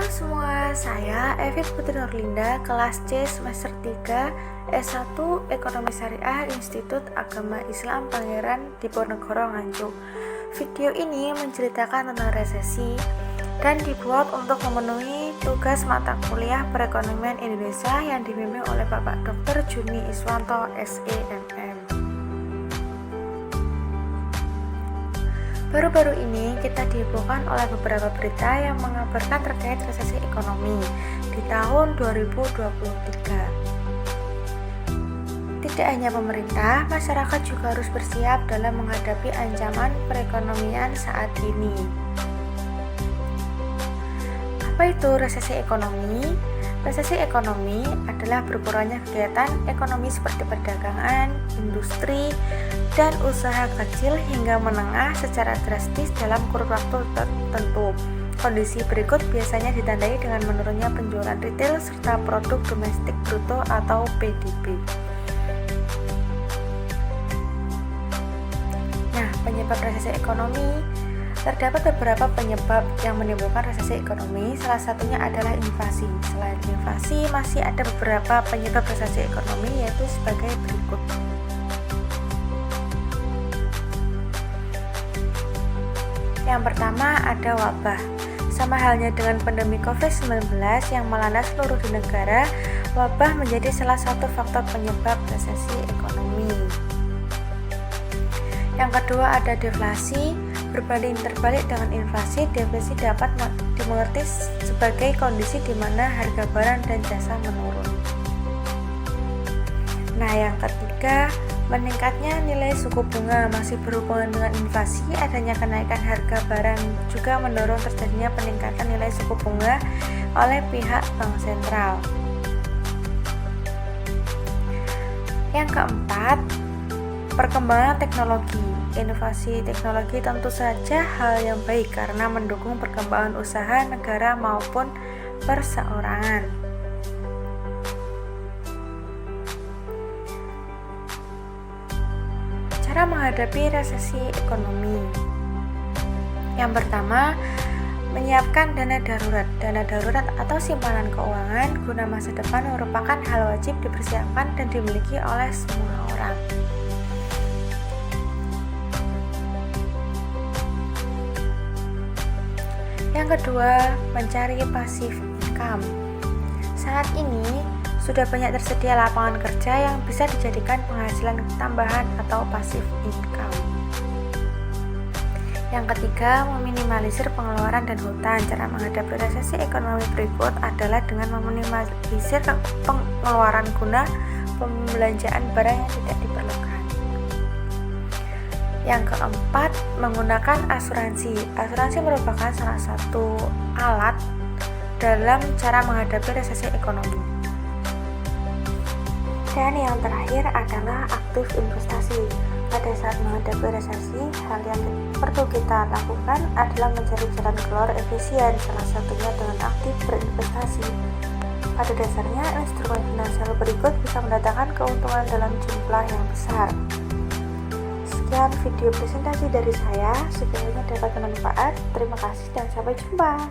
Halo semua, saya Evi Putri Nurlinda, kelas C semester 3 S1 Ekonomi Syariah Institut Agama Islam Pangeran Diponegoro Nganjuk. Video ini menceritakan tentang resesi dan dibuat untuk memenuhi tugas mata kuliah perekonomian Indonesia yang dibimbing oleh Bapak Dr. Juni Iswanto, SEMM. Baru-baru ini kita dihebohkan oleh beberapa berita yang mengabarkan terkait resesi ekonomi di tahun 2023. Tidak hanya pemerintah, masyarakat juga harus bersiap dalam menghadapi ancaman perekonomian saat ini. Apa itu resesi ekonomi? Resesi ekonomi adalah berkurangnya kegiatan ekonomi seperti perdagangan, industri, dan usaha kecil hingga menengah secara drastis dalam kurun waktu tertentu. Kondisi berikut biasanya ditandai dengan menurunnya penjualan retail serta produk domestik bruto atau PDB. Nah, penyebab resesi ekonomi. Terdapat beberapa penyebab yang menimbulkan resesi ekonomi, salah satunya adalah inflasi. Selain inflasi, masih ada beberapa penyebab resesi ekonomi, yaitu sebagai berikut. Yang pertama ada wabah. Sama halnya dengan pandemi COVID-19 yang melanda seluruh di negara, wabah menjadi salah satu faktor penyebab resesi ekonomi. Yang kedua ada deflasi. Berbanding terbalik dengan inflasi, deflasi dapat dimengerti sebagai kondisi di mana harga barang dan jasa menurun. Nah, yang ketiga, meningkatnya nilai suku bunga masih berhubungan dengan inflasi. Adanya kenaikan harga barang juga mendorong terjadinya peningkatan nilai suku bunga oleh pihak bank sentral. Yang keempat, perkembangan teknologi. Inovasi teknologi tentu saja hal yang baik karena mendukung perkembangan usaha negara maupun perseorangan. Cara menghadapi resesi ekonomi. Yang pertama, menyiapkan dana darurat. Dana darurat atau simpanan keuangan guna masa depan merupakan hal wajib dipersiapkan dan dimiliki oleh semua orang. Yang kedua, mencari passive income. Saat ini, sudah banyak tersedia lapangan kerja yang bisa dijadikan penghasilan tambahan atau passive income. Yang ketiga, meminimalisir pengeluaran dan hutang. Cara menghadapi resesi ekonomi berikut adalah dengan meminimalisir pengeluaran guna pembelanjaan barang yang tidak diperlukan. Yang keempat, menggunakan asuransi. Asuransi merupakan salah satu alat dalam cara menghadapi resesi ekonomi. Dan yang terakhir adalah aktif investasi. Pada saat menghadapi resesi, hal yang perlu kita lakukan adalah mencari jalan keluar efisien, salah satunya dengan aktif berinvestasi. Pada dasarnya, instrumen finansial berikut bisa mendatangkan keuntungan dalam jumlah yang besar. Sekian video presentasi dari saya, sekiranya dapat bermanfaat. Terima kasih dan sampai jumpa.